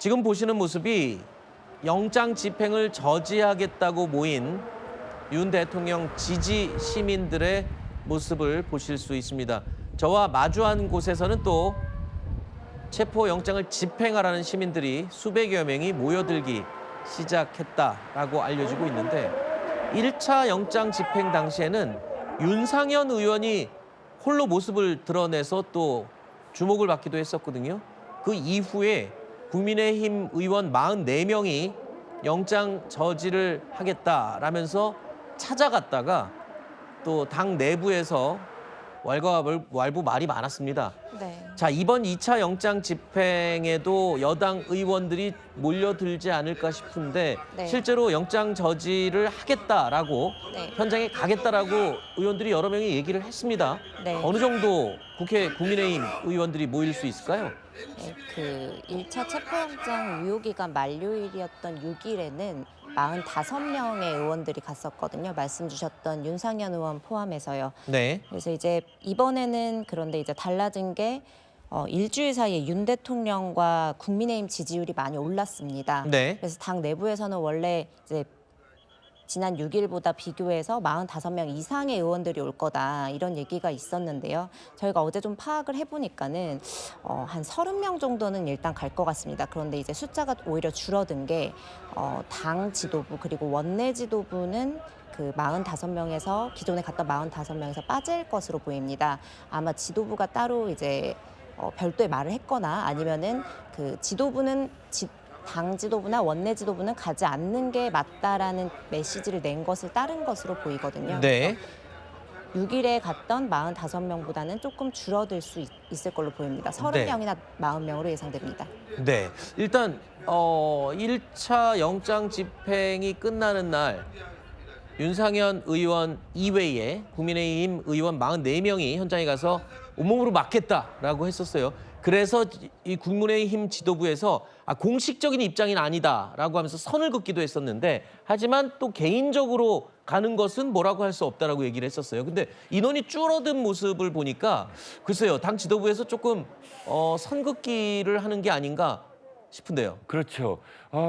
지금 보시는 모습이 영장 집행을 저지하겠다고 모인 윤 대통령 지지 시민들의 모습을 보실 수 있습니다. 저와 마주한 곳에서는 또 체포영장을 집행하라는 시민들이 수백여 명이 모여들기 시작했다라고 알려지고 있는데 1차 영장 집행 당시에는 윤상현 의원이 홀로 모습을 드러내서 또 주목을 받기도 했었거든요. 그 이후에 국민의힘 의원 44명이 영장 저지를 하겠다라면서 찾아갔다가 또 당 내부에서 왈가왈부 말이 많았습니다. 네. 자, 이번 2차 영장 집행에도 여당 의원들이 몰려들지 않을까 싶은데 네. 실제로 영장 저지를 하겠다라고 네. 현장에 가겠다라고 의원들이 여러 명이 얘기를 했습니다. 네. 어느 정도 국민의힘 의원들이 모일 수 있을까요? 네, 그 1차 체포영장 유효기간 만료일이었던 6일에는 45명의 의원들이 갔었거든요. 말씀 주셨던 윤상현 의원 포함해서요. 네. 그래서 이제 이번에는 그런데 이제 달라진 게 일주일 사이에 윤 대통령과 국민의힘 지지율이 많이 올랐습니다. 네. 그래서 당 내부에서는 원래 이제 지난 6일보다 비교해서 45명 이상의 의원들이 올 거다 이런 얘기가 있었는데요. 저희가 어제 좀 파악을 해보니까는 한 30명 정도는 일단 갈 것 같습니다. 그런데 이제 숫자가 오히려 줄어든 게 당 지도부 그리고 원내 지도부는 그 45명에서 기존에 갔던 45명에서 빠질 것으로 보입니다. 아마 지도부가 따로 이제 별도의 말을 했거나 아니면은 그 지도부는 당 지도부나 원내 지도부는 가지 않는 게 맞다라는 메시지를 낸 것을 따른 것으로 보이거든요. 네. 6일에 갔던 45명보다는 조금 줄어들 수 있을 걸로 보입니다. 30명이나 40명으로 예상됩니다. 네. 일단 1차 영장 집행이 끝나는 날 윤상현 의원 이외에 국민의힘 의원 44명이 현장에 가서 온몸으로 막겠다라고 했었어요. 그래서 이 국민의힘 지도부에서 공식적인 입장은 아니다라고 하면서 선을 긋기도 했었는데 하지만 또 개인적으로 가는 것은 뭐라고 할 수 없다라고 얘기를 했었어요. 근데 인원이 줄어든 모습을 보니까 글쎄요. 당 지도부에서 조금 선긋기를 하는 게 아닌가 싶은데요. 그렇죠.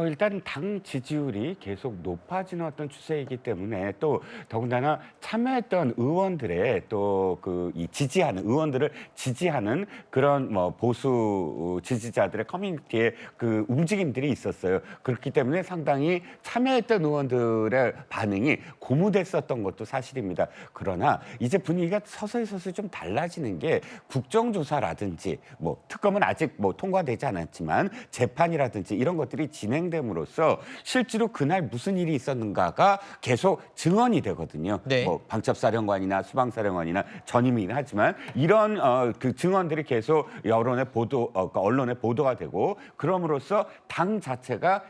일단 당 지지율이 계속 높아지는 어떤 추세이기 때문에 또 더군다나 참여했던 의원들의 또 이 지지하는 의원들을 지지하는 그런 뭐 보수 지지자들의 커뮤니티의 그 움직임들이 있었어요. 그렇기 때문에 상당히 참여했던 의원들의 반응이 고무됐었던 것도 사실입니다. 그러나 이제 분위기가 서서히 좀 달라지는 게 국정조사라든지 뭐 특검은 아직 뭐 통과되지 않았지만 재판이라든지 이런 것들이 진행됨으로써 실제로 그날 무슨 일이 있었는가가 계속 증언이 되거든요. 네. 뭐 방첩사령관이나 수방사령관이나 전임이긴 하지만 이런 그 증언들이 계속 여론의 보도, 언론의 보도가 되고 그럼으로써 당 자체가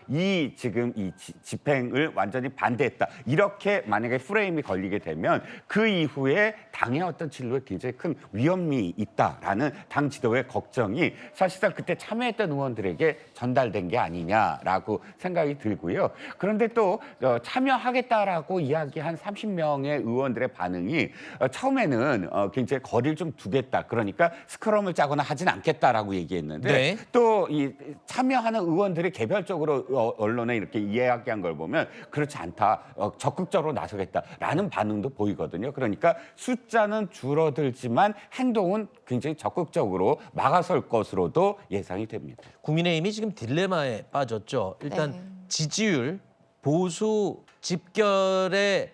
지금 이 집행을 완전히 반대했다. 이렇게 만약에 프레임이 걸리게 되면 그 이후에 당의 어떤 진로에 굉장히 큰 위험이 있다라는 당 지도의 걱정이 사실상 그때 참여했던 의원들에게 전달된 게 아니냐라고 생각이 들고요. 그런데 또 참여하겠다라고 이야기한 30명의 의원들의 반응이 처음에는 굉장히 거리를 좀 두겠다. 그러니까 스크럼을 짜거나 하진 않겠다라고 얘기했는데 네. 또 이 참여하는 의원들이 개별적으로 언론에 이렇게 이야기한 걸 보면 그렇지 않다. 적극적으로 나서겠다라는 반응도 보이거든요. 그러니까 숫자는 줄어들지만 행동은 굉장히 적극적으로 막아설 것으로도 예상이 됩니다. 국민의힘이 지금 딜레마에 빠졌죠. 일단 네. 지지율, 보수 집결의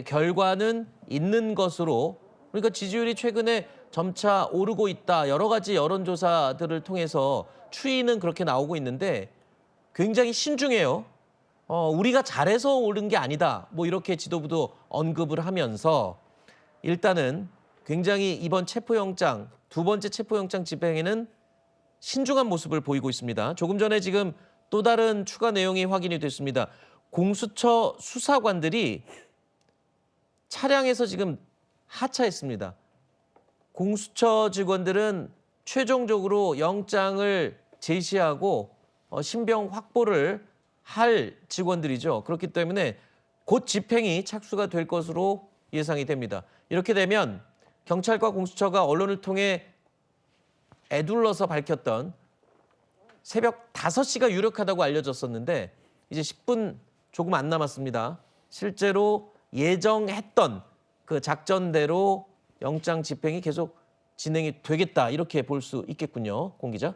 결과는 있는 것으로 그러니까 지지율이 최근에 점차 오르고 있다. 여러 가지 여론조사들을 통해서 추이는 그렇게 나오고 있는데 굉장히 신중해요. 우리가 잘해서 오른 게 아니다. 뭐 이렇게 지도부도 언급을 하면서 일단은 굉장히 이번 체포영장, 두 번째 체포영장 집행에는 신중한 모습을 보이고 있습니다. 조금 전에 지금 또 다른 추가 내용이 확인이 됐습니다. 공수처 수사관들이 차량에서 지금 하차했습니다. 공수처 직원들은 최종적으로 영장을 제시하고 신병 확보를 할 직원들이죠. 그렇기 때문에 곧 집행이 착수가 될 것으로 예상이 됩니다. 이렇게 되면 경찰과 공수처가 언론을 통해 애둘러서 밝혔던 새벽 5시가 유력하다고 알려졌었는데 이제 10분 조금 안 남았습니다. 실제로 예정했던 그 작전대로 영장 집행이 계속 진행이 되겠다 이렇게 볼 수 있겠군요. 공 기자.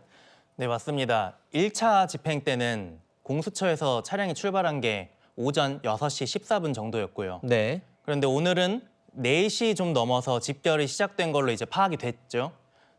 네, 맞습니다. 1차 집행 때는 공수처에서 차량이 출발한 게 오전 6시 14분 정도였고요. 네. 그런데 오늘은 4시 좀 넘어서 집결이 시작된 걸로 이제 파악이 됐죠.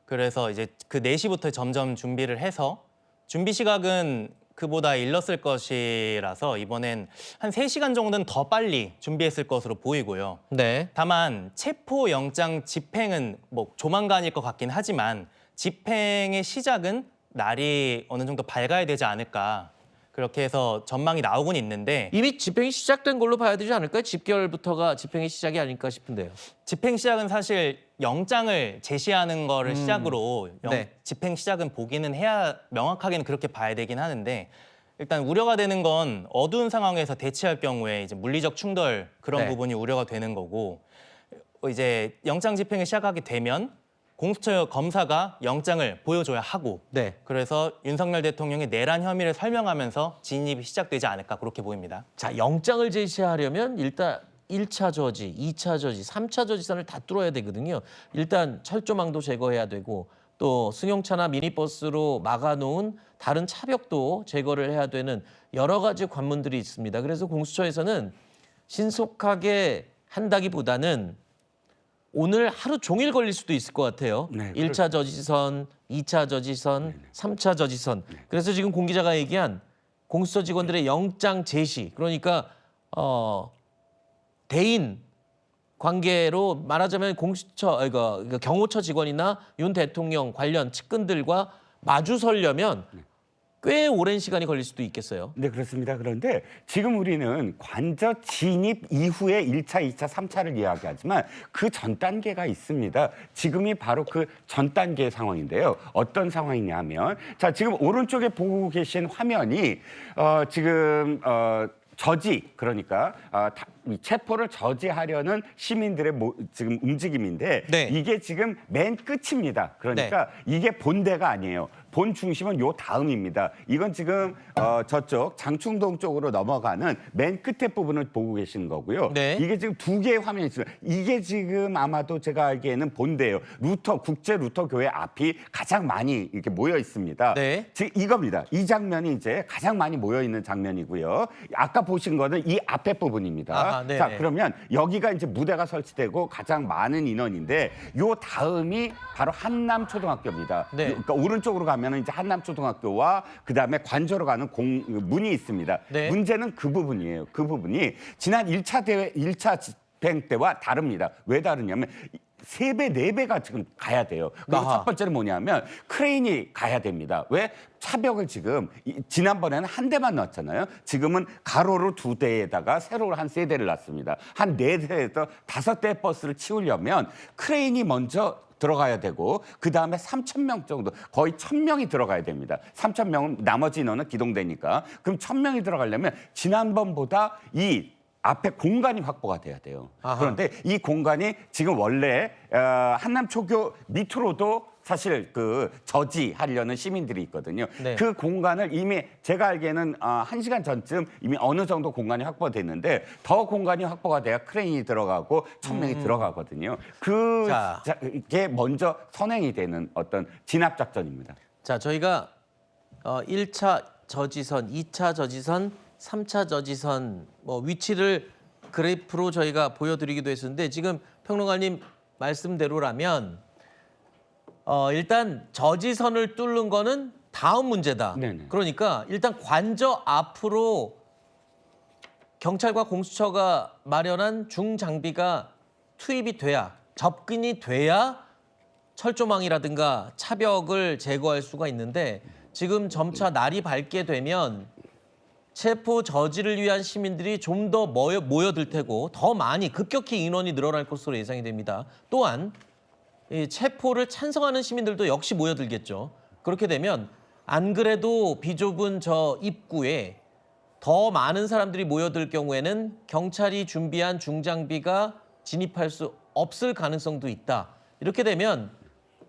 그래서 이제 그 4시부터 점점 준비를 해서 준비 시각은 그보다 일렀을 것이라서 이번엔 한 3시간 정도는 더 빨리 준비했을 것으로 보이고요. 네. 다만 체포영장 집행은 뭐 조만간일 것 같긴 하지만 집행의 시작은 날이 어느 정도 밝아야 되지 않을까. 그렇게 해서 전망이 나오곤 있는데 이미 집행이 시작된 걸로 봐야 되지 않을까요? 집결부터가 집행의 시작이 아닐까 싶은데요. 집행 시작은 사실 영장을 제시하는 거를 시작으로 네. 집행 시작은 보기는 해야 명확하게는 그렇게 봐야 되긴 하는데 일단 우려가 되는 건 어두운 상황에서 대치할 경우에 이제 물리적 충돌 그런 네. 부분이 우려가 되는 거고 이제 영장 집행을 시작하게 되면 공수처 검사가 영장을 보여줘야 하고 네. 그래서 윤석열 대통령의 내란 혐의를 설명하면서 진입이 시작되지 않을까 그렇게 보입니다. 자, 영장을 제시하려면 일단 1차 저지, 2차 저지, 3차 저지선을 다 뚫어야 되거든요. 일단 철조망도 제거해야 되고 또 승용차나 미니버스로 막아놓은 다른 차벽도 제거를 해야 되는 여러 가지 관문들이 있습니다. 그래서 공수처에서는 신속하게 한다기보다는 오늘 하루 종일 걸릴 수도 있을 것 같아요. 네, 1차 저지선, 2차 저지선, 3차 저지선. 그래서 지금 공 기자가 얘기한 공수처 직원들의 영장 제시, 그러니까 대인 관계로 말하자면 공수처, 경호처 직원이나 윤 대통령 관련 측근들과 마주 서려면 꽤 오랜 시간이 걸릴 수도 있겠어요. 네, 그렇습니다. 그런데 지금 우리는 관저 진입 이후에 1차, 2차, 3차를 이야기하지만 그 전 단계가 있습니다. 지금이 바로 그 전 단계의 상황인데요. 어떤 상황이냐면 자, 지금 오른쪽에 보고 계신 화면이 지금 저지, 그러니까 이 체포를 저지하려는 시민들의 지금 움직임인데 네. 이게 지금 맨 끝입니다. 그러니까 이게 본대가 아니에요. 본 중심은 요 다음입니다. 이건 지금 저쪽 장충동 쪽으로 넘어가는 맨 끝에 부분을 보고 계시는 거고요. 네. 이게 지금 두 개의 화면이 있어요. 이게 지금 아마도 제가 알기에는 본대예요. 국제 루터 교회 앞이 가장 많이 이렇게 모여 있습니다. 네. 지금 이겁니다. 이 장면이 이제 가장 많이 모여 있는 장면이고요. 아까 보신 거는 이 앞에 부분입니다. 아하, 네네. 자, 그러면 여기가 이제 무대가 설치되고 가장 많은 인원인데 요 다음이 바로 한남초등학교입니다. 네. 그러니까 오른쪽으로 가면은 이제 한남초등학교와 그다음에 관저로 가는 문이 있습니다. 네. 문제는 그 부분이에요. 그 부분이 지난 1차 집행 때와 다릅니다. 왜 다르냐면 3배, 4배가 지금 가야 돼요. 그리고 아하. 첫 번째는 뭐냐면 크레인이 가야 됩니다. 왜? 차벽을 지금 지난번에는 한 대만 넣었잖아요. 지금은 가로로 2대에다가 세로로 한 3대를 놨습니다. 한 4대에서 5대 버스를 치우려면 크레인이 먼저 들어가야 되고 그다음에 3,000명 정도, 거의 1,000명이 들어가야 됩니다. 3,000명은 나머지 인원은 기동대니까. 그럼 1,000명이 들어가려면 지난번보다 이 앞에 공간이 확보가 돼야 돼요. 아하. 그런데 이 공간이 지금 원래 한남초교 밑으로도 사실 그 저지하려는 시민들이 있거든요. 네. 그 공간을 이미 제가 알기에는 1시간 전쯤 이미 어느 정도 공간이 확보됐는데 더 공간이 확보가 돼야 크레인이 들어가고 1,000명이 들어가거든요. 그게 먼저 선행이 되는 어떤 진압 작전입니다. 자, 저희가 1차 저지선, 2차 저지선, 3차 저지선 위치를 그래프로 저희가 보여드리기도 했었는데 지금 평론가님 말씀대로라면 일단 저지선을 뚫는 거는 다음 문제다. 네네. 그러니까 일단 관저 앞으로 경찰과 공수처가 마련한 중장비가 투입이 돼야, 접근이 돼야 철조망이라든가 차벽을 제거할 수가 있는데 지금 점차 날이 밝게 되면 체포 저지를 위한 시민들이 좀 더 모여들 테고 더 많이 급격히 인원이 늘어날 것으로 예상이 됩니다. 또한 이 체포를 찬성하는 시민들도 역시 모여들겠죠. 그렇게 되면 안 그래도 비좁은 저 입구에 더 많은 사람들이 모여들 경우에는 경찰이 준비한 중장비가 진입할 수 없을 가능성도 있다. 이렇게 되면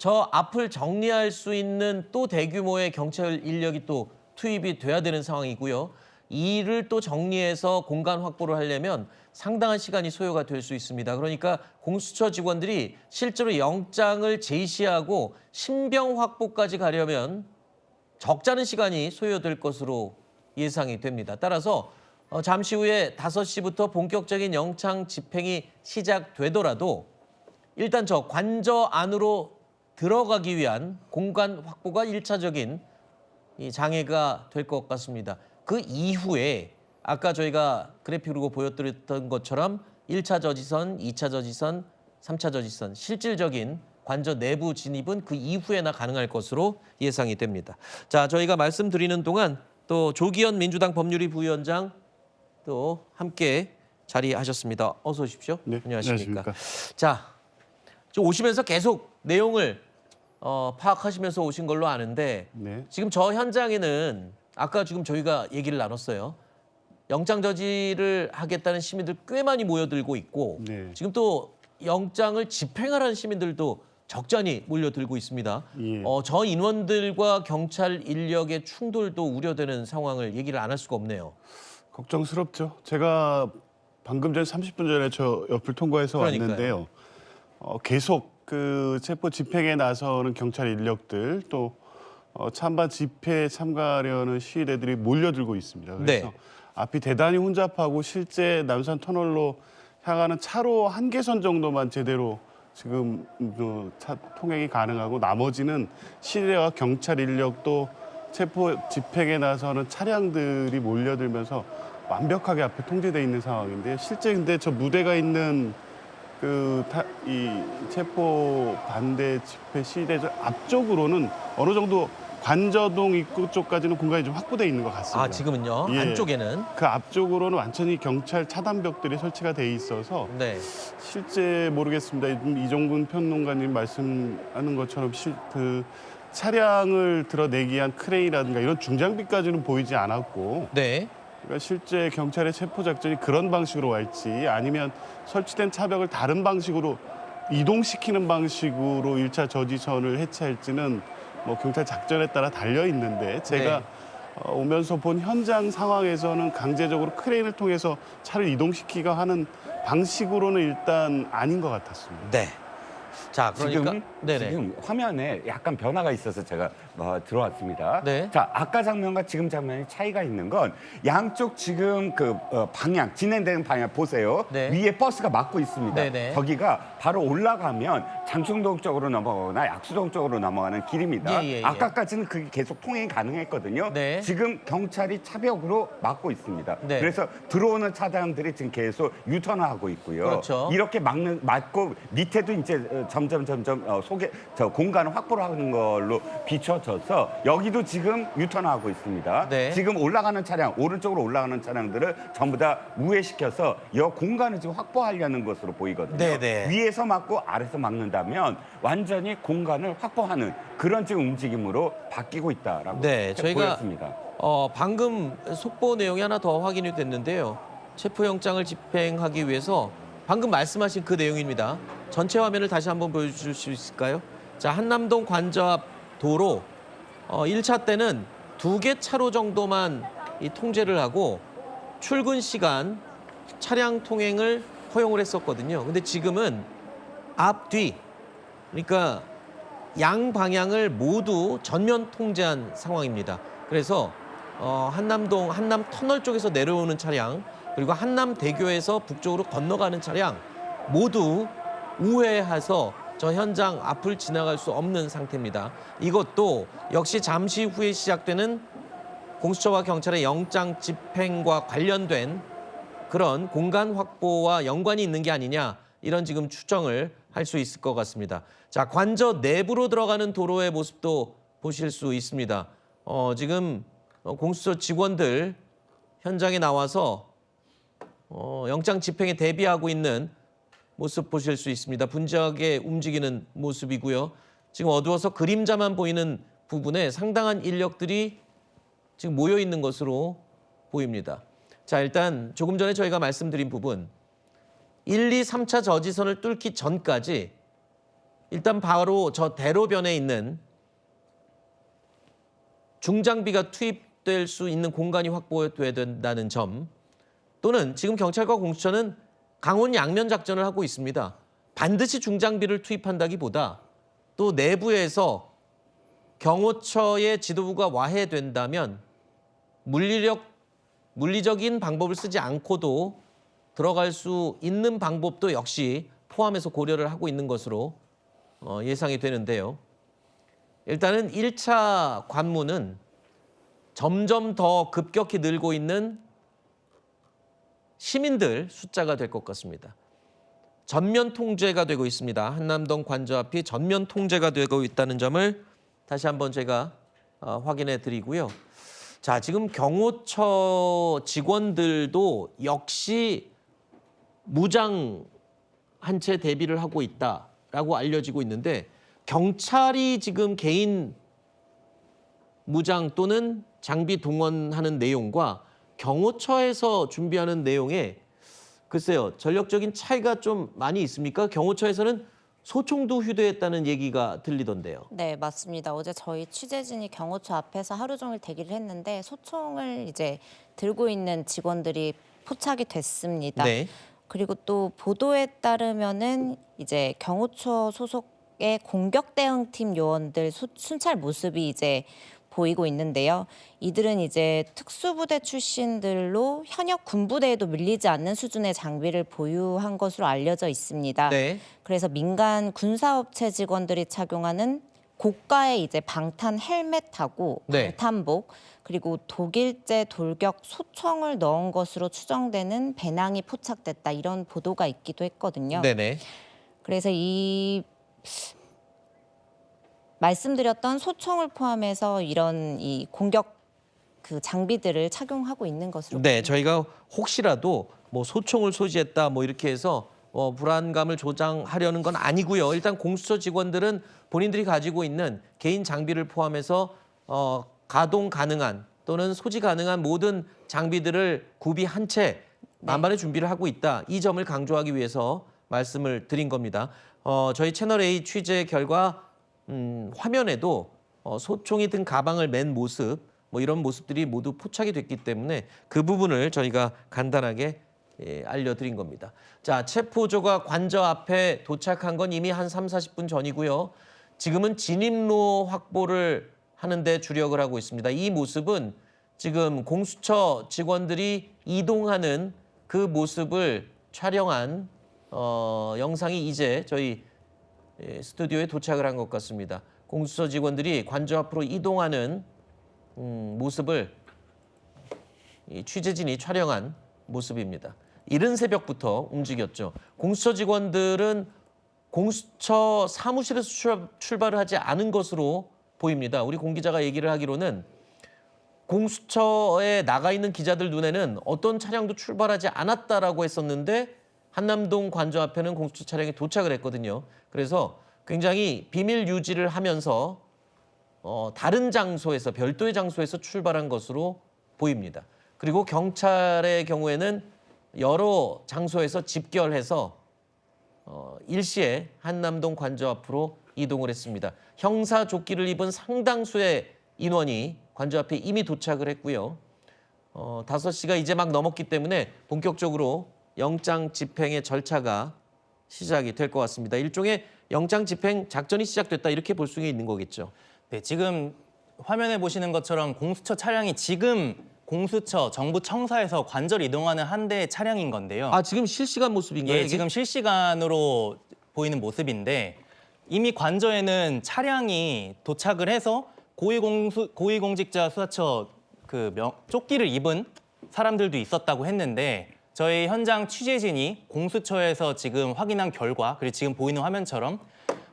저 앞을 정리할 수 있는 또 대규모의 경찰 인력이 또 투입이 돼야 되는 상황이고요. 이를 또 정리해서 공간 확보를 하려면 상당한 시간이 소요가 될 수 있습니다. 그러니까 공수처 직원들이 실제로 영장을 제시하고 신병 확보까지 가려면 적잖은 시간이 소요될 것으로 예상이 됩니다. 따라서 잠시 후에 5시부터 본격적인 영장 집행이 시작되더라도 일단 저 관저 안으로 들어가기 위한 공간 확보가 1차적인 이 장애가 될 것 같습니다. 그 이후에 아까 저희가 그래픽으로 보여드렸던 것처럼 1차 저지선, 2차 저지선, 3차 저지선 실질적인 관저 내부 진입은 그 이후에나 가능할 것으로 예상이 됩니다. 자, 저희가 말씀드리는 동안 또 조기현 민주당 법률위 부위원장 또 함께 자리하셨습니다. 어서 오십시오. 네, 안녕하십니까. 안녕하십니까. 자, 좀 오시면서 계속 내용을 파악하시면서 오신 걸로 아는데 네. 지금 저 현장에는 아까 지금 저희가 얘기를 나눴어요. 영장 저지를 하겠다는 시민들 꽤 많이 모여들고 있고 네. 지금 또 영장을 집행하라는 시민들도 적잖이 몰려들고 있습니다. 예. 저 인원들과 경찰 인력의 충돌도 우려되는 상황을 얘기를 안 할 수가 없네요. 걱정스럽죠. 제가 방금 전 30분 전에 저 옆을 통과해서 그러니까요. 왔는데요. 계속 그 체포 집행에 나서는 경찰 인력들 또 찬반 집회에 참가하려는 시위대들이 몰려들고 있습니다. 그래서 네. 앞이 대단히 혼잡하고 실제 남산 터널로 향하는 차로 한 개선 정도만 제대로 지금 차 통행이 가능하고 나머지는 시위대와 경찰 인력도 체포 집행에 나서는 차량들이 몰려들면서 완벽하게 앞에 통제돼 있는 상황인데 실제 근데 저 무대가 있는 이 체포 반대 집회 시위대들 앞쪽으로는 어느 정도 관저동 입구 쪽까지는 공간이 좀 확보돼 있는 것 같습니다. 아, 지금은요? 예. 안쪽에는? 그 앞쪽으로는 완전히 경찰 차단벽들이 설치가 돼 있어서 네. 실제 모르겠습니다. 이종근 평론가님 말씀하는 것처럼 그 차량을 드러내기 위한 크레인이라든가 이런 중장비까지는 보이지 않았고 네. 그러니까 실제 경찰의 체포 작전이 그런 방식으로 갈지 아니면 설치된 차벽을 다른 방식으로 이동시키는 방식으로 1차 저지선을 해체할지는 뭐 경찰 작전에 따라 달려 있는데 제가 네. 오면서 본 현장 상황에서는 강제적으로 크레인을 통해서 차를 이동시키가 하는 방식으로는 일단 아닌 것 같았습니다. 네. 자, 그러니까 지금 화면에 약간 변화가 있어서 제가 들어왔습니다. 네. 자, 아까 장면과 지금 장면이 차이가 있는 건 양쪽 지금 방향, 진행되는 방향 보세요. 네. 위에 버스가 막고 있습니다. 네네. 저기가 바로 올라가면 장충동 쪽으로 넘어가거나 약수동 쪽으로 넘어가는 길입니다. 예. 아까까지는 그게 계속 통행이 가능했거든요. 네. 지금 경찰이 차벽으로 막고 있습니다. 네. 그래서 들어오는 차량들이 지금 계속 유턴하고 있고요. 그렇죠. 이렇게 막고 밑에도 이제 점점 공간을 확보를 하는 걸로 비춰져서 여기도 지금 유턴하고 있습니다. 네. 지금 올라가는 차량, 오른쪽으로 올라가는 차량들을 전부 다 우회시켜서 이 공간을 지금 확보하려는 것으로 보이거든요. 네네. 위에서 막고 아래서 막는다면 완전히 공간을 확보하는 그런 지금 움직임으로 바뀌고 있다라고 네, 저희가 보였습니다. 방금 속보 내용이 하나 더 확인이 됐는데요. 체포영장을 집행하기 위해서 방금 말씀하신 그 내용입니다. 전체 화면을 다시 한번 보여주실 수 있을까요? 자, 한남동 관저 앞 도로 1차 때는 2개 차로 정도만 이 통제를 하고 출근 시간 차량 통행을 허용을 했었거든요. 근데 지금은 앞, 뒤 그러니까 양 방향을 모두 전면 통제한 상황입니다. 그래서 한남동 한남 터널 쪽에서 내려오는 차량 그리고 한남대교에서 북쪽으로 건너가는 차량 모두 우회해서 저 현장 앞을 지나갈 수 없는 상태입니다. 이것도 역시 잠시 후에 시작되는 공수처와 경찰의 영장 집행과 관련된 그런 공간 확보와 연관이 있는 게 아니냐 이런 지금 추정을 할 수 있을 것 같습니다. 자, 관저 내부로 들어가는 도로의 모습도 보실 수 있습니다. 지금 공수처 직원들 현장에 나와서 영장 집행에 대비하고 있는 모습 보실 수 있습니다. 분주하게 움직이는 모습이고요. 지금 어두워서 그림자만 보이는 부분에 상당한 인력들이 지금 모여 있는 것으로 보입니다. 자, 일단 조금 전에 저희가 말씀드린 부분 1, 2, 3차 저지선을 뚫기 전까지 일단 바로 저 대로변에 있는 중장비가 투입될 수 있는 공간이 확보돼야 된다는 점, 또는 지금 경찰과 공수처는 강원 양면 작전을 하고 있습니다. 반드시 중장비를 투입한다기보다 또 내부에서 경호처의 지도부가 와해된다면 물리적인 방법을 쓰지 않고도 들어갈 수 있는 방법도 역시 포함해서 고려를 하고 있는 것으로 예상이 되는데요. 일단은 1차 관문은 점점 더 급격히 늘고 있는 시민들 숫자가 될 것 같습니다. 전면 통제가 되고 있습니다. 한남동 관저 앞이 전면 통제가 되고 있다는 점을 다시 한번 제가 확인해 드리고요. 자, 지금 경호처 직원들도 역시 무장 한 채 대비를 하고 있다라고 알려지고 있는데, 경찰이 지금 개인 무장 또는 장비 동원하는 내용과 경호처에서 준비하는 내용에 글쎄요, 전력적인 차이가 좀 많이 있습니까? 경호처에서는 소총도 휴대했다는 얘기가 들리던데요. 네, 맞습니다. 어제 저희 취재진이 경호처 앞에서 하루 종일 대기를 했는데 소총을 이제 들고 있는 직원들이 포착이 됐습니다. 네. 그리고 또 보도에 따르면은 이제 경호처 소속의 공격 대응팀 요원들 순찰 모습이 이제 보이고 있는데요. 이들은 이제 특수부대 출신들로 현역 군부대에도 밀리지 않는 수준의 장비를 보유한 것으로 알려져 있습니다. 네. 그래서 민간 군사업체 직원들이 착용하는 고가의 이제 방탄 헬멧하고 네. 방탄복, 그리고 독일제 돌격 소총을 넣은 것으로 추정되는 배낭이 포착됐다, 이런 보도가 있기도 했거든요. 네네. 그래서 이 말씀드렸던 소총을 포함해서 이런 이 공격 그 장비들을 착용하고 있는 것으로. 네, 저희가 혹시라도 뭐 소총을 소지했다 뭐 이렇게 해서 불안감을 조장하려는 건 아니고요. 일단 공수처 직원들은 본인들이 가지고 있는 개인 장비를 포함해서 가동 가능한 또는 소지 가능한 모든 장비들을 구비 한 채 만반의 준비를 하고 있다. 이 점을 강조하기 위해서 말씀을 드린 겁니다. 저희 채널A 취재 결과 화면에도 소총이 든 가방을 맨 모습, 뭐 이런 모습들이 모두 포착이 됐기 때문에 그 부분을 저희가 간단하게 알려드린 겁니다. 자, 체포조가 관저 앞에 도착한 건 이미 한 3, 40분 전이고요. 지금은 진입로 확보를 하는데 주력을 하고 있습니다. 이 모습은 지금 공수처 직원들이 이동하는 그 모습을 촬영한 영상이 이제 저희 스튜디오에 도착을 한 것 같습니다. 공수처 직원들이 관저 앞으로 이동하는 모습을 이 취재진이 촬영한 모습입니다. 이른 새벽부터 움직였죠. 공수처 직원들은 공수처 사무실에서 출발을 하지 않은 것으로 보입니다. 우리 공 기자가 얘기를 하기로는 공수처에 나가 있는 기자들 눈에는 어떤 차량도 출발하지 않았다라고 했었는데 한남동 관저 앞에는 공수처 차량이 도착을 했거든요. 그래서 굉장히 비밀 유지를 하면서 다른 장소에서, 별도의 장소에서 출발한 것으로 보입니다. 그리고 경찰의 경우에는 여러 장소에서 집결해서 일시에 한남동 관저 앞으로 이동을 했습니다. 형사 조끼를 입은 상당수의 인원이 관저 앞에 이미 도착을 했고요. 5시가 이제 막 넘었기 때문에 본격적으로 영장 집행의 절차가 시작이 될 것 같습니다. 일종의 영장 집행 작전이 시작됐다, 이렇게 볼 수 있는 거겠죠. 네, 지금 화면에 보시는 것처럼 공수처 차량이 지금 공수처 정부 청사에서 관절 이동하는 한 대의 차량인 건데요. 아, 지금 실시간 모습인가요? 예, 이게? 지금 실시간으로 보이는 모습인데 이미 관저에는 차량이 도착을 해서 고위공직자 수사처 조끼를 입은 사람들도 있었다고 했는데 저희 현장 취재진이 공수처에서 지금 확인한 결과, 그리고 지금 보이는 화면처럼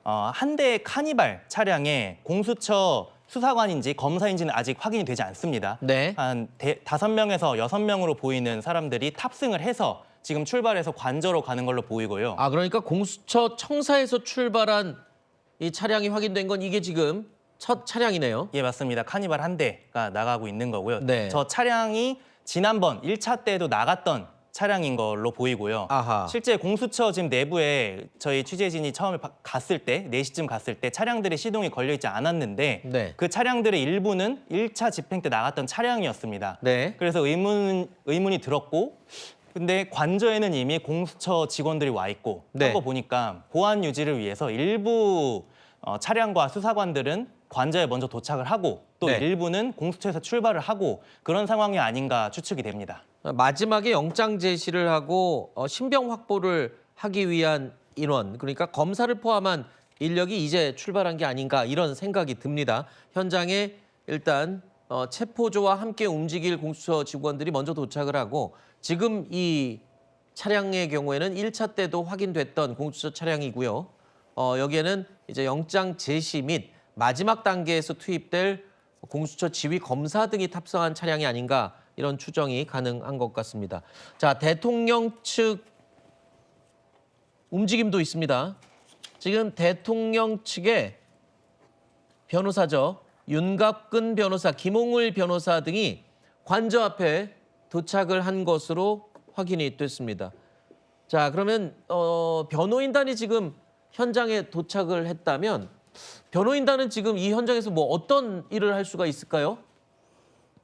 한 대의 카니발 차량에 공수처 수사관인지 검사인지는 아직 확인이 되지 않습니다. 네. 한 5명에서 6명으로 보이는 사람들이 탑승을 해서 지금 출발해서 관저로 가는 걸로 보이고요. 아, 그러니까 공수처 청사에서 출발한 이 차량이 확인된 건 이게 지금 첫 차량이네요. 예, 맞습니다. 카니발 한 대가 나가고 있는 거고요. 네. 저 차량이 지난번 1차 때도 나갔던 차량인 걸로 보이고요. 아하. 실제 공수처 지금 내부에 저희 취재진이 처음에 갔을 때 4시쯤 갔을 때 차량들이 시동이 걸려 있지 않았는데 네. 그 차량들의 일부는 1차 집행 때 나갔던 차량이었습니다. 네. 그래서 의문이 들었고 근데 관저에는 이미 공수처 직원들이 와 있고 네. 한 거 보니까 보안 유지를 위해서 일부 차량과 수사관들은 관저에 먼저 도착을 하고 또 네. 일부는 공수처에서 출발을 하고 그런 상황이 아닌가 추측이 됩니다. 마지막에 영장 제시를 하고 신병 확보를 하기 위한 인원, 그러니까 검사를 포함한 인력이 이제 출발한 게 아닌가 이런 생각이 듭니다. 현장에 일단 체포조와 함께 움직일 공수처 직원들이 먼저 도착을 하고 지금 이 차량의 경우에는 1차 때도 확인됐던 공수처 차량이고요. 여기에는 이제 영장 제시 및 마지막 단계에서 투입될 공수처 지휘 검사 등이 탑승한 차량이 아닌가 이런 추정이 가능한 것 같습니다. 자, 대통령 측 움직임도 있습니다. 지금 대통령 측의 변호사죠. 윤갑근 변호사, 김홍을 변호사 등이 관저 앞에 도착을 한 것으로 확인이 됐습니다. 자, 그러면 변호인단이 지금 현장에 도착을 했다면 변호인단은 지금 이 현장에서 뭐 어떤 일을 할 수가 있을까요?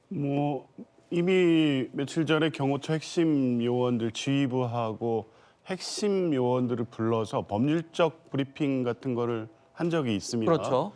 뭐 이미 며칠 전에 경호처 핵심 요원들 지휘부하고 핵심 요원들을 불러서 법률적 브리핑 같은 거를 한 적이 있습니다. 그렇죠.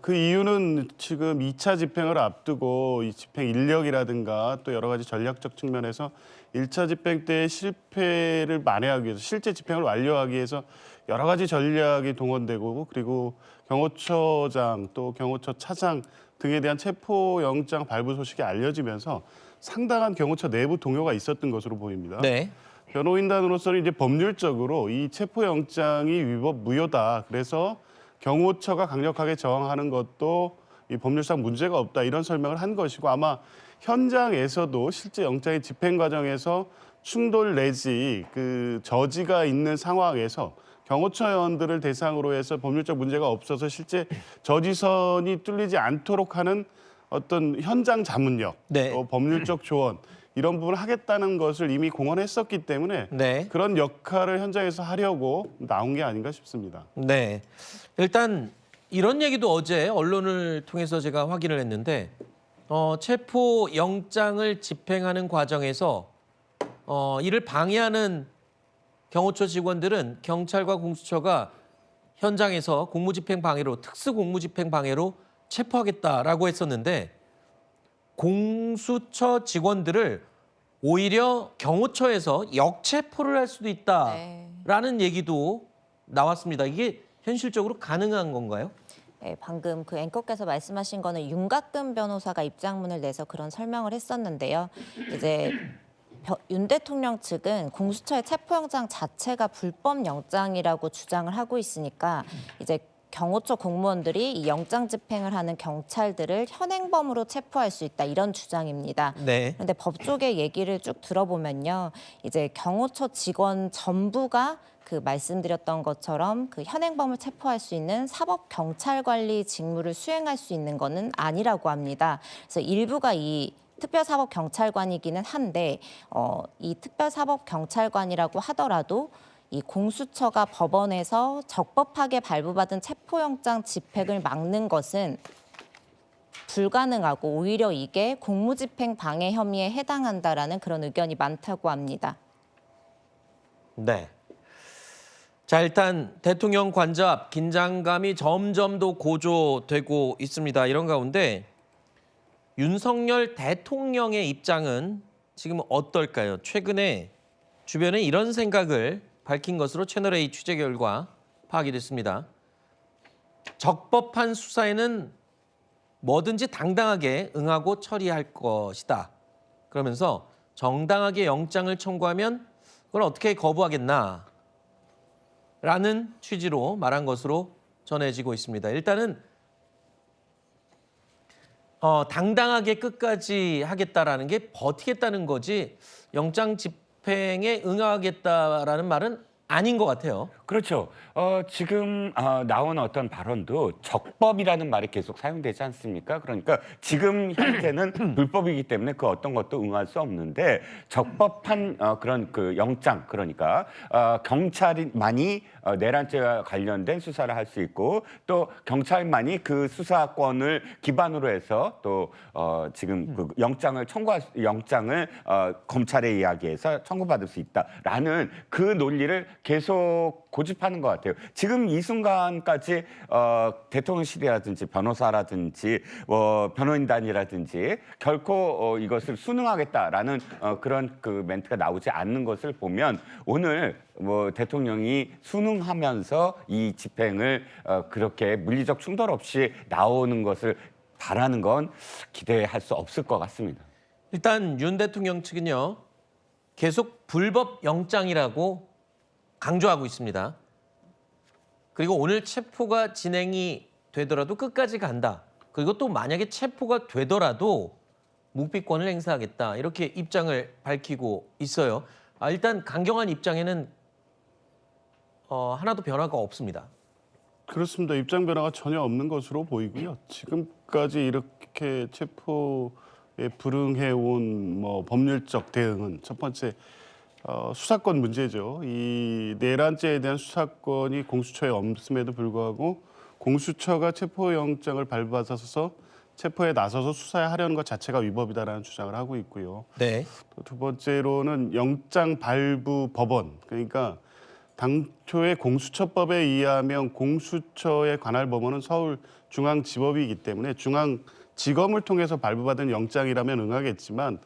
그 이유는 지금 2차 집행을 앞두고 이 집행 인력이라든가 또 여러 가지 전략적 측면에서 1차 집행 때의 실패를 만회하기 위해서 실제 집행을 완료하기 위해서 여러 가지 전략이 동원되고 그리고 경호처장 또 경호처 차장 등에 대한 체포영장 발부 소식이 알려지면서 상당한 경호처 내부 동요가 있었던 것으로 보입니다. 네. 변호인단으로서는 이제 법률적으로 이 체포영장이 위법 무효다. 그래서 경호처가 강력하게 저항하는 것도 이 법률상 문제가 없다. 이런 설명을 한 것이고 아마 현장에서도 실제 영장의 집행 과정에서 충돌 내지 그 저지가 있는 상황에서 경호처 요원들을 대상으로 해서 법률적 문제가 없어서 실제 저지선이 뚫리지 않도록 하는 어떤 현장 자문력, 네. 또 법률적 조언 이런 부분을 하겠다는 것을 이미 공언했었기 때문에 네. 그런 역할을 현장에서 하려고 나온 게 아닌가 싶습니다. 네. 일단 이런 얘기도 어제 언론을 통해서 제가 확인을 했는데 체포 영장을 집행하는 과정에서 이를 방해하는 경호처 직원들은 경찰과 공수처가 현장에서 공무집행 방해로 특수 공무집행 방해로 체포하겠다라고 했었는데 공수처 직원들을 오히려 경호처에서 역체포를 할 수도 있다라는 얘기도 나왔습니다. 이게 현실적으로 가능한 건가요? 네, 방금 그 앵커께서 말씀하신 거는 윤갑근 변호사가 입장문을 내서 그런 설명을 했었는데요. 이제 윤 대통령 측은 공수처의 체포영장 자체가 불법 영장이라고 주장을 하고 있으니까 이제 경호처 공무원들이 이 영장 집행을 하는 경찰들을 현행범으로 체포할 수 있다 이런 주장입니다. 네. 그런데 법조계 얘기를 쭉 들어보면요, 이제 경호처 직원 전부가 그 말씀드렸던 것처럼 그 현행범을 체포할 수 있는 사법 경찰 관리 직무를 수행할 수 있는 것은 아니라고 합니다. 그래서 일부가 이 특별사법경찰관이기는 한데 이 특별사법경찰관이라고 하더라도 이 공수처가 법원에서 적법하게 발부받은 체포영장 집행을 막는 것은 불가능하고 오히려 이게 공무집행 방해 혐의에 해당한다라는 그런 의견이 많다고 합니다. 네. 자, 일단 대통령 관저 앞 긴장감이 점점 더 고조되고 있습니다. 이런 가운데 윤석열 대통령의 입장은 지금 어떨까요? 최근에 주변에 이런 생각을 밝힌 것으로 채널A 취재 결과 파악이 됐습니다. 적법한 수사에는 뭐든지 당당하게 응하고 처리할 것이다. 그러면서 정당하게 영장을 청구하면 그걸 어떻게 거부하겠나? 라는 취지로 말한 것으로 전해지고 있습니다. 일단은 당당하게 끝까지 하겠다라는 게 버티겠다는 거지 영장 집행에 응하겠다라는 말은 아닌 것 같아요. 그렇죠. 지금 나온 어떤 발언도 적법이라는 말이 계속 사용되지 않습니까? 그러니까 지금 현재는 불법이기 때문에 그 어떤 것도 응할 수 없는데 적법한 그런 그 영장, 그러니까 경찰만이 내란죄와 관련된 수사를 할 수 있고 또 경찰만이 그 수사권을 기반으로 해서 또 지금 그 영장을 검찰에 이야기해서 청구받을 수 있다라는 그 논리를 계속 고집하는 것 같아요. 지금 이 순간까지 대통령실이라든지 변호사라든지 변호인단이라든지 결코 이것을 순응하겠다라는 그런 그 멘트가 나오지 않는 것을 보면 오늘 대통령이 순응하면서 이 집행을 그렇게 물리적 충돌 없이 나오는 것을 바라는 건 기대할 수 없을 것 같습니다. 일단 윤 대통령 측은요. 계속 불법 영장이라고 강조하고 있습니다. 그리고 오늘 체포가 진행이 되더라도 끝까지 간다. 그리고 또 만약에 체포가 되더라도 묵비권을 행사하겠다. 이렇게 입장을 밝히고 있어요. 일단 강경한 입장에는 하나도 변화가 없습니다. 그렇습니다. 입장 변화가 전혀 없는 것으로 보이고요. 지금까지 이렇게 체포에 불응해온 법률적 대응은 첫 번째 수사권 문제죠. 이 내란죄에 대한 수사권이 공수처에 없음에도 불구하고 공수처가 체포영장을 발부받아서 체포에 나서서 수사하려는 것 자체가 위법이다라는 주장을 하고 있고요. 네. 또 두 번째로는 영장 발부 법원, 그러니까 당초에 공수처법에 의하면 공수처의 관할 법원은 서울중앙지법이기 때문에 중앙지검을 통해서 발부받은 영장이라면 응하겠지만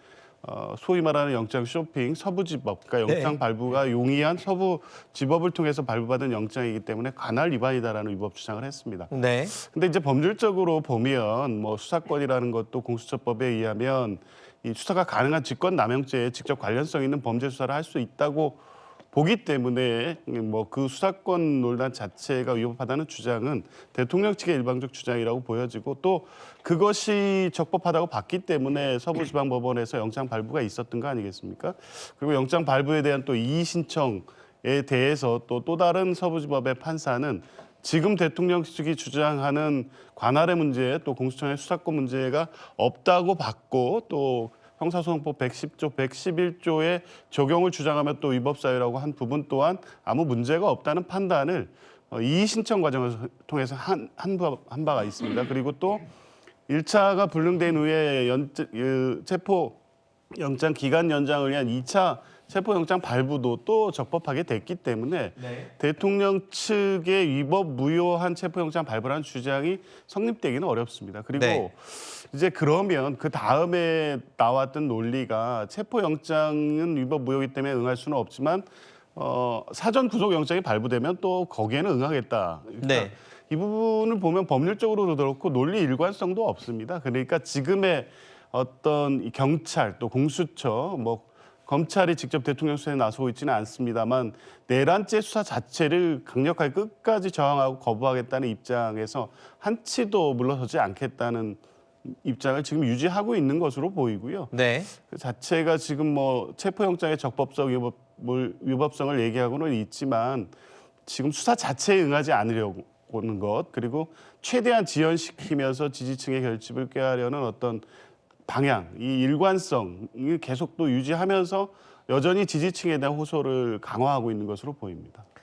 소위 말하는 영장 쇼핑, 서부지법, 그러니까 영장 발부가 용이한 서부지법을 통해서 발부받은 영장이기 때문에 관할 위반이다라는 위법 주장을 했습니다. 네. 근데 이제 법률적으로 보면 수사권이라는 것도 공수처법에 의하면 이 수사가 가능한 직권남용죄에 직접 관련성 있는 범죄 수사를 할 수 있다고 보기 때문에 그 수사권 논란 자체가 위법하다는 주장은 대통령 측의 일방적 주장이라고 보여지고 또 그것이 적법하다고 봤기 때문에 서부지방법원에서 영장 발부가 있었던 거 아니겠습니까? 그리고 영장 발부에 대한 또 이의 신청에 대해서 또 다른 서부지법의 판사는 지금 대통령 측이 주장하는 관할의 문제 또 공수처의 수사권 문제가 없다고 봤고 또 형사소송법 110조, 111조의 적용을 주장하며 또 위법 사유라고 한 부분 또한 아무 문제가 없다는 판단을 이의 신청 과정을 통해서 한 바가 있습니다. 그리고 또 1차가 불능된 후에 체포 영장 기간 연장을 위한 2차 체포영장 발부도 또 적법하게 됐기 때문에 대통령 측의 위법 무효한 체포영장 발부라는 주장이 성립되기는 어렵습니다. 그리고 이제 그러면 그 다음에 나왔던 논리가 체포영장은 위법 무효이기 때문에 응할 수는 없지만 사전 구속영장이 발부되면 또 거기에는 응하겠다. 그러니까 이 부분을 보면 법률적으로도 그렇고 논리 일관성도 없습니다. 그러니까 지금의 어떤 경찰 또 공수처 검찰이 직접 대통령 수사에 나서고 있지는 않습니다만 내란죄 수사 자체를 강력하게 끝까지 저항하고 거부하겠다는 입장에서 한치도 물러서지 않겠다는 입장을 지금 유지하고 있는 것으로 보이고요. 네. 그 자체가 지금 체포영장의 적법성, 위법성을 얘기하고는 있지만 지금 수사 자체에 응하지 않으려고 하는 것 그리고 최대한 지연시키면서 지지층의 결집을 꾀하려는 어떤 방향, 이 일관성이 계속 또 유지하면서 여전히 지지층에 대한 호소를 강화하고 있는 것으로 보입니다.